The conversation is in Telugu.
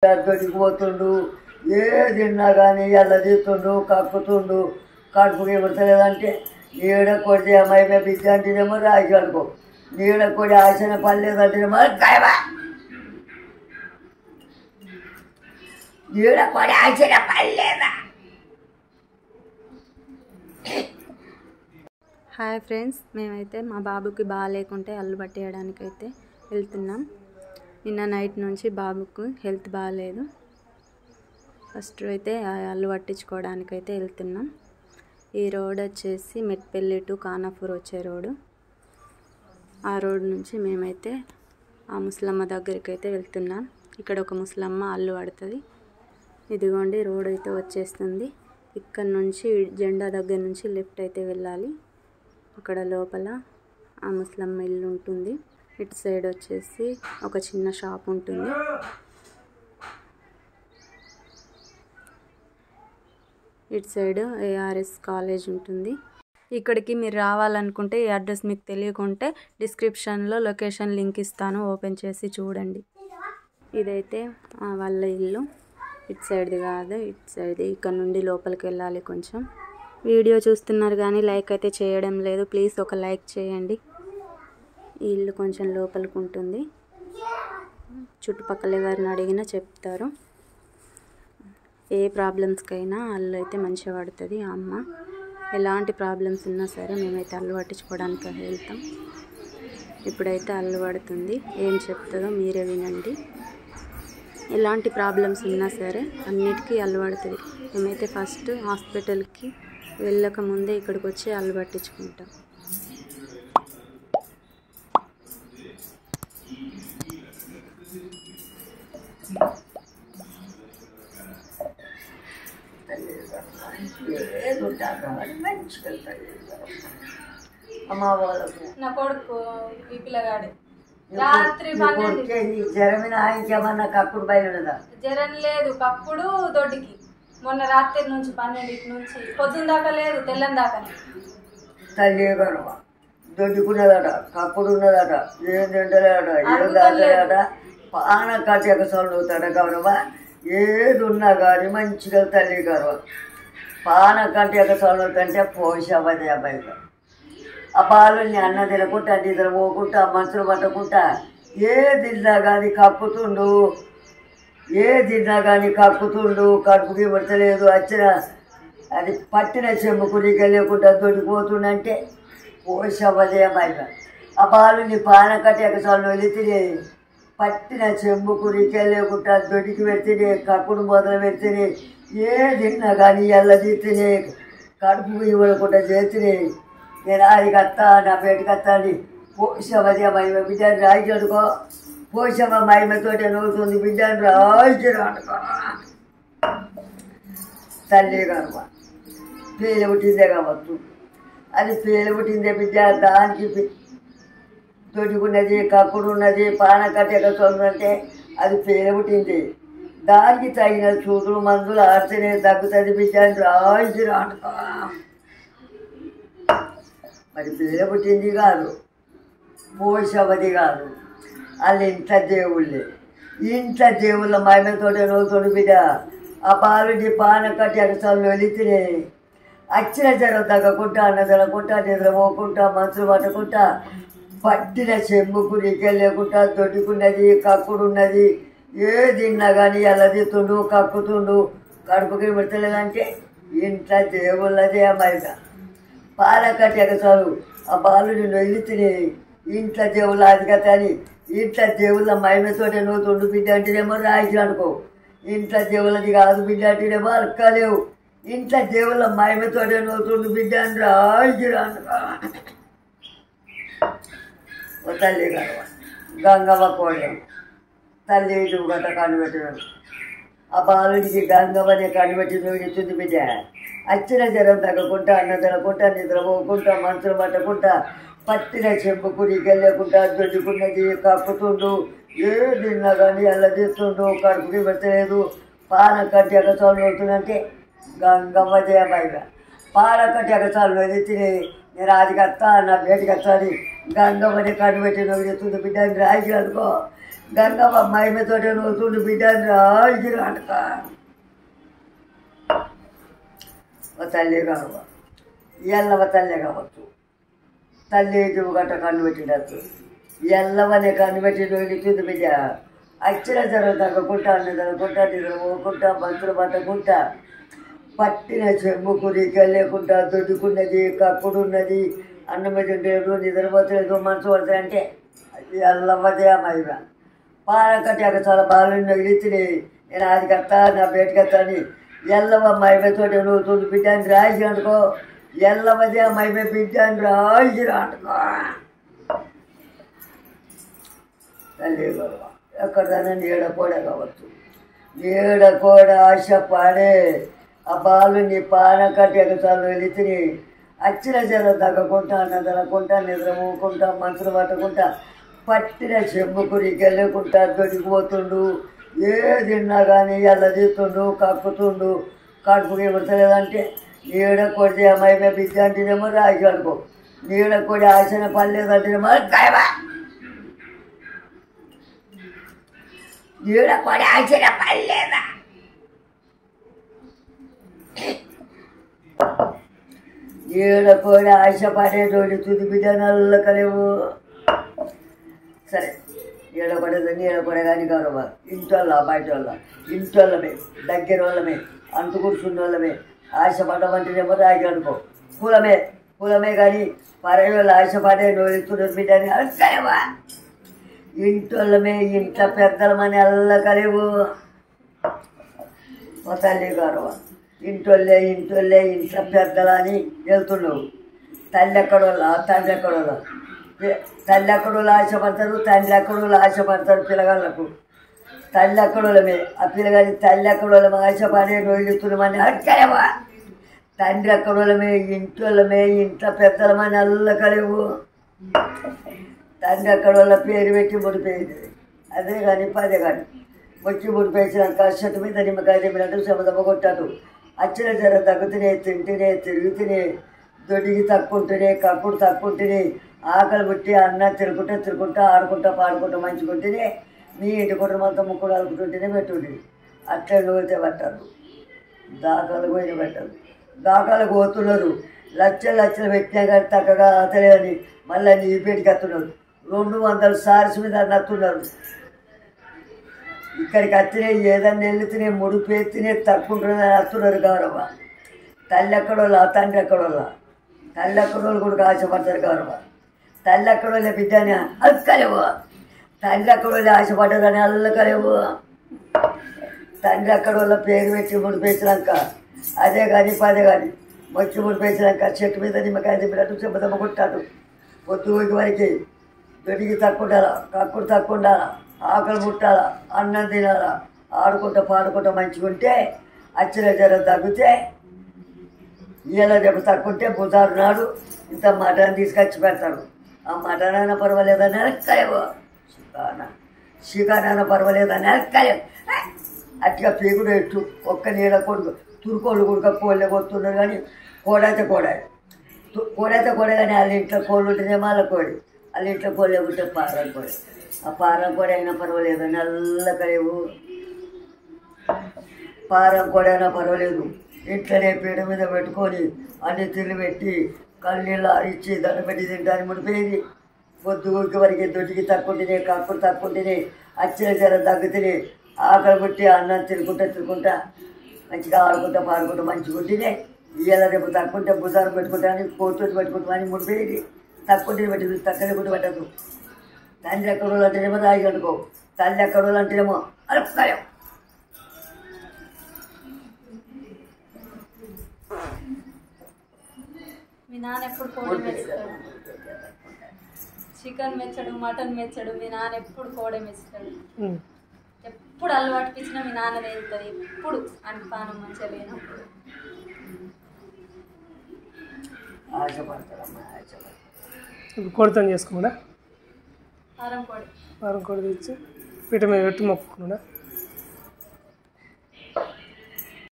దొరికి పోతుండు, ఏ తిన్నా కానీ ఎలా తీస్తుండు, కక్కుతుండు, కడుపుకి ఇవ్వలేదంటే నీడ కొడితే అమ్మాయి బిడ్డ అంటేనేమో రాయికి అనుకో, నీడ కొడి ఆశన పడలేదంటేనేమో కాయవా, నీడ కొడి ఆశన పడలేదా. హాయ్ ఫ్రెండ్స్, మేమైతే మా బాబుకి బాగాలేకుంటే అల్లు పట్టేయడానికి అయితే వెళ్తున్నాం. నిన్న నైట్ నుంచి బాబుకు హెల్త్ బాగాలేదు. ఫస్ట్ అయితే అల్లు పట్టించుకోవడానికి అయితే వెళ్తున్నాం. ఈ రోడ్ వచ్చేసి మెట్పల్లి టు ఖానాపూర్ వచ్చే రోడ్డు. ఆ రోడ్ నుంచి మేమైతే ఆ ముసలమ్మ దగ్గరికి అయితే వెళ్తున్నాం. ఇక్కడ ఒక ముసలమ్మ అల్లు పడుతుంది. ఇదిగోండి రోడ్ అయితే వచ్చేస్తుంది. ఇక్కడ నుంచి జెండా దగ్గర నుంచి లెఫ్ట్ అయితే వెళ్ళాలి. అక్కడ లోపల ఆ ముసలమ్మ ఇల్లు ఉంటుంది. ఇటు సైడ్ వచ్చేసి ఒక చిన్న షాప్ ఉంటుంది. ఇటు సైడ్ ఏఆర్ఎస్ కాలేజ్ ఉంటుంది. ఇక్కడికి మీరు రావాలనుకుంటే ఈ అడ్రస్ మీకు తెలియకుంటే డిస్క్రిప్షన్లో లొకేషన్ లింక్ ఇస్తాను, ఓపెన్ చేసి చూడండి. ఇదైతే వాళ్ళ ఇల్లు. ఇటు సైడ్ది కాదు, ఇటు సైడ్. ఇక్కడ నుండి లోపలికి వెళ్ళాలి కొంచెం. వీడియో చూస్తున్నారు కానీ లైక్ అయితే చేయడం లేదు. ప్లీజ్ ఒక లైక్ చేయండి. ఈ ఇల్లు కొంచెం లోపలికి ఉంటుంది. చుట్టుపక్కల ఎవరిని అడిగినా చెప్తారు. ఏ ప్రాబ్లమ్స్కైనా అల్లు అయితే మంచిగా పడుతుంది. ఆ అమ్మ ఎలాంటి ప్రాబ్లమ్స్ ఉన్నా సరే మేమైతే అల్లు పట్టించుకోవడానికి వెళ్తాం. ఇప్పుడైతే అల్లు పడుతుంది. ఏం చెప్తుందో మీరే వినండి. ఎలాంటి ప్రాబ్లమ్స్ ఉన్నా సరే అన్నిటికీ అల్లు పడుతుంది. మేమైతే ఫస్ట్ హాస్పిటల్కి వెళ్ళక ముందే ఇక్కడికి వచ్చి అల్లు పట్టించుకుంటాం. నా కొడుకు ఈ పిల్లగాడు రాత్రి జ్వరం లేదు, కప్పుడు దొడ్డికి. మొన్న రాత్రి నుంచి 12 నుంచి పొద్దున్న దాకా లేదు, తెల్లని దాకా. తల్లి కనుక దొడ్డుకున్నదట, కప్పుడు ఉన్నదట, ఏం తింటలేదట, ఏం దాటలేదట, పాన కట్టక చదువుతాడ గౌరవ. ఏది ఉన్నా కానీ మంచిగా తల్లి గౌరవ. పాన కట్టక చదువుతుంటే పోషవది అబ్బాయి. ఆ బాలుని అన్న తినకుండా నిద్ర పోకుండా మనసులు పట్టకుండా ఏ తిన్నా కానీ కక్కుతుండు, ఏ తిన్నా కానీ కక్కుతుండు, కడుపుకి పడతలేదు. వచ్చిన అది పట్టిన చెంబుకు నీకు లేకుండా దొడిపోతుండంటే పోషవదే అమ్మాయి. ఆ బాలుని పాన కట్టక చదువు వెళితేనే పట్టిన చెంబుకు నీకే లేకుండా దొడికి పెడితేనే, కక్కుడు మొదలు పెడితేనే, ఏ తిన్నా కానీ ఎల్ల తీస్తేనే, కడుపుకు ఇవ్వకుండా చేస్తేనే నేను అది కత్తా నా పేటికి వస్తా అని పోషవదే మహిమ. బిడ్డని రాయికి అనుకో, పోషవ మహిమతోటే నవ్వుతుంది. బిడ్డని రాయికి అనుకో. తల్లి కనుక పేలు పుట్టిందే కావచ్చు. అది పేలు పుట్టిందే బిడ్డ. దానికి తొడుగున్నది, కప్పుడు ఉన్నది, పాన కట్టక చదువుంటే అది పేలు పుట్టింది. దానికి తగిన చూతులు మందులు ఆడితేనే తగ్గుతుంది. బిడ్డని రాయికి అనుకో. మరి పేరు పుట్టింది కాదు, పోషవది కాదు. వాళ్ళు ఇంట్లో దేవుళ్ళే. ఇంట్లో దేవుళ్ళ మహిమతోటే నవ్వుతోడు బిడ్డ. ఆ బాలుడి పాన కట్టి అరసాలు వెళితేనే అచ్చిన జ్వరం తగ్గకుండా, అన్న తినకుండా, నిద్రపోకుండా, మనసులు పట్టకుండా, పట్టిన చెంబుకు నీకెళ్ళకుండా దొడ్డుకున్నది, కక్కుడున్నది, ఏ తిన్నా కానీ ఎలా తీస్తుండు, కక్కుతుండు, కడుపుకి పెడతలేదంటే ఇంట్లో దేవుళ్ళదే అమ్మాయిక. పాల కట్టి ఎగసాలు ఆ బాలుని నొయ్యితిని ఇంట్లో దేవుళ్ళ అధికత అని ఇంట్లో దేవుళ్ళ మహిమతోటే నవ్వుతుండు. బిడ్డ అంటేనేమో రాయికి అనుకో. ఇంట్లో దేవుళ్ళది కాదు బిడ్డ అంటేనేమో అక్కలేవు. ఇంట్లో దేవుళ్ళ మహిమతోటే నవ్వుతుండు. బిడ్డ అని రాయికి అనుకో. ఓ తల్లి గడవ గంగవ్వ కోడేం తల్లి ఇటు గట్ట కనిపెట్టినాడు. ఆ బాలుడికి గంగవ్వని కనిపెట్టి నవ్వుతుంది బిడ్డ. అచ్చిన జ్వరం తగ్గకుండా, అన్న తినకుండా, నిద్రపోకుండా, మనసులు పట్టకుండా, పట్టిన చెంపుకు నీకెళ్ళకుండా దొడ్డుకున్నది, కక్కుతుండు, ఏ తిన్నా కానీ అలా తీస్తుండు, కడుపుకి పెట్టలేదు, పాన కట్టి ఎగసాలు అవుతుందంటే గంగవ్వదే బయట. పాన కట్టి ఎగసాలు వెళితే నేను ఆదికి వస్తా, నా బయటికి వస్తాను. గంగవ్వని కనిపెట్టి నవ్వుతుంది. బిడ్డని రాయికి అనుకో. గంగమ్మ మహిమతోటే నవ్వుతుండు బిడ్డ రాజు అంటక తల్లి కావ ఎల్లవ తల్లి కావచ్చు. తల్లి గట్ట కన్ను పెట్టినట్టు ఎల్లవనే కన్ను పెట్టి వెళుతుంది బిడ్డ. అచ్చిన జరం తగ్గకుంటా అన్న తగ్గకుంటా నిద్ర పోకుండా మంత్రులు పట్టకుండా పట్టిన చెంబుకు రీకెళ్ళకుండా దొడ్డుకున్నది కక్కుడున్నది అన్నం పెట్టలేదు నిద్రపోతలేదు మనసు పడుతుందంటే అది ఎల్లవదే ఆ మహిమ. పాలకట్టి అక్కడ చాలా బాగా మిగిలితే నేను అది కత్తా నా బయటకెత్తా అని ఎల్లవ మహిమతో నవ్వుతుంది బిడ్డ అని రాజు అనుకో. ఎల్లవదే ఆ మహిమ బిడ్డ అని రాజు అనుకో. తల్లి ఎక్కడైనా నీడ కూడా కావచ్చు. నీడ కూడా ఆశ పాడే ఆ బాలు నీ పాన కట్టి ఎగసాలు వెళితే అచ్చిన జనం తగ్గకుండా అన్నదనకుండా నిద్రపోకుండా మనసులు పట్టకుండా పట్టిన చెంబుకు రీకెళ్ళకుండా దొరికిపోతుండు. ఏ తిన్నా కానీ ఎలా తీస్తుండు కక్కుతుండు కడుపుకి ఇవ్వలేదంటే నీడ కొడితే అమ్మాయి బిడ్డ అంటేనేమో రాజు అనుకో. నీడ కొడి ఆశన పడలేదంటేనేమో కాయవా. నీడ కొడి ఆశన పడలేదా నీడ కూడా ఆశ పడేటోడి తుది బిడ్డ నల్లకలేవు. సరే నీడ పడేది నీడ పడే కానీ గౌరవ ఇంటోళ్ళ బయట వాళ్ళ ఇంటోళ్ళమే దగ్గర వాళ్ళమే అంటు కూర్చున్న వాళ్ళమే ఆశ పడమంటేనేమో రాగి అనుకో. కులమే కానీ పరవి వాళ్ళు ఆశపడే నువ్వు ఎత్తున్న బిడ్డని అడగలేవా. ఇంటోళ్ళమే ఇంట్లో పెద్దలమని అల్లకలేవు. మా తల్లి గౌరవ ఇంటోళ్ళే ఇంట్లో పెద్దలని వెళ్తున్నావు. తల్లి ఎక్కడోళ్ళ తండ్రి ఎక్కడోళ్ళ. తల్లి ఎక్కడోళ్ళు ఆశపడతారు తండ్రి ఎక్కడోళ్ళు ఆశపడతారు పిల్లగాళ్ళకు. తల్లి ఎక్కడోళ్ళమే ఆ పిల్లగాని తల్లి ఎక్కడోళ్ళమే ఆశపడే రోజుతున్నామని అడగలేవా. తండ్రి ఎక్కడోళ్ళమే ఇంటోళ్ళమే ఇంట్లో పెద్దలమని అల్లకలేవు. తండ్రి ఎక్కడోళ్ళ పేరు పెట్టి ముడిపోయింది అదే కానీ పదే కానీ వచ్చి ముడిపేసినాక చెట్టు మీద నిమ్మకాయ తిమ్మినట్టు చెమదమ్మ కొట్టాడు. అచ్చిన జర తగ్గుతూనే తింటూనే తిరుగుతూనే దొడిగి తక్కుంటూనే కక్కుడు తక్కుంటూనే ఆకలి పుట్టి అన్న తిరుగుకుంటా ఆడుకుంటా పాడుకుంటా మంచుకుంటేనే మీ ఇంటి కుటుంబం అంతా ముక్కుడు ఆడుకుంటుంటేనే పెట్టుండి. అట్లే నూరితే పట్టారు దాకాలు పోయిన పెట్టారు. దాకాలకు పోతున్నారు లక్షలు పెట్టినా కానీ తగ్గగా అతలేదని మళ్ళీ నీ పేటికి వస్తున్నారు. 200 సార్స్ మీద నత్తున్నారు. ఇక్కడికి వచ్చినాయి ఏదన్నా వెళ్తేనే ముడుపు ఎత్తినే తక్కువ వస్తున్నారు గౌరవ. తల్లి ఎక్కడోళ్ళ తండ్రి ఎక్కడోళ్ళ. తల్లి ఎక్కడోళ్ళు కూడా ఆశపడతారు గౌరవ. తల్లి ఎక్కడోళ్ళ బిడ్డని అక్కలేవు. తండ్రి ఎక్కడోళ్ళు ఆశపడ్డదని అల్లకలేవు. తండ్రి ఎక్కడోళ్ళ పేరు పెట్టి ముడిపేసినాక అదే కానీ పదే కానీ వచ్చి ముడిపేసినాక చెట్టు మీద నిమ్మకాయ తిప్పినట్టు చెంపదమ్మ కొట్టాడు. పొద్దు వరకు దొడికి తక్కువ ఉండాలా కక్కుడు తక్కువ ఉండాలా ఆకలి పుట్టాలా అన్నం తినాలా ఆడుకుంటా పాడుకుంటా మంచిగుంటే అచ్చిన జ్వరం తగ్గితే ఇలా దెబ్బ తక్కువంటే బుధారు నాడు ఇంత మటన్ తీసుకొచ్చి పెడతాడు. ఆ మటన్ అయినా పర్వాలేదని అరక్కలేవు. చికెన్ అయినా పర్వాలేదని అరక్కలేవు. అట్లా పీకుడు ఎట్టు ఒక్క నీళ్ళ కొడుకు తురుకోళ్ళు కొడుక కోళ్ళే కొడుతున్నారు కానీ కోడైతే కోడే కానీ వాళ్ళ ఇంట్లో కోళ్ళు ఉంటేనే మళ్ళీ కోడి వాళ్ళ ఇంట్లో కోళ్ళే ఉంటే పారం కోడి. ఆ పారం కోడి అయినా పర్వాలేదు నల్లకలేవు. పారం కోడి అయినా పర్వాలేదు ఇంట్లోనే పీడ మీద పెట్టుకొని అన్ని తిరిగి పెట్టి కళ్ళీళ్ళు ఇచ్చి దండ పెట్టి తింటాను ముడిపోయింది. పొద్దు వరకు దొడ్డికి తక్కుంటేనే కక్కుడు తక్కుంటేనే అచ్చిన జ్వరం తగ్గుతేనే ఆకలి పుట్టి అన్నం తిరుగుకుంటా మంచిగా ఆడుకుంటా పాడుకుంటా మంచిగా ఉంటేనే ఇవాళ రేపు తక్కుంటే బుధారం పెట్టుకుంటామని కోర్టు పెట్టుకుంటామని ముడిపోయింది. తక్కువ పెట్టదు తక్కువ కూడా పెట్టదు. తండ్రి ఎక్కడోళ్ళు అంటేనేమో రాగి అనుకో. తల్లి ఎక్కడోళ్ళు అంటేనేమో అలుపుకాయం. మీ నాన్న ఎప్పుడు కోడి మెచ్చుతాడు. Chicken మెచ్చడు mutton మెచ్చడు. మీ నాన్న ఎప్పుడు కోడి మెచ్చుతాడు. ఎప్పుడు అలవాటు పిచ్చినా మీ నాన్న తేలుతుంది. ఎప్పుడు పానం మంచిగా లేనప్పుడు ఆశపడతారమ్మా ఆశపడతారు. ఇప్పుడు కొడుతాను చేసుకోకుండా వారం కోడి తెచ్చి పీట మీద పెట్టి మొక్కుకుండా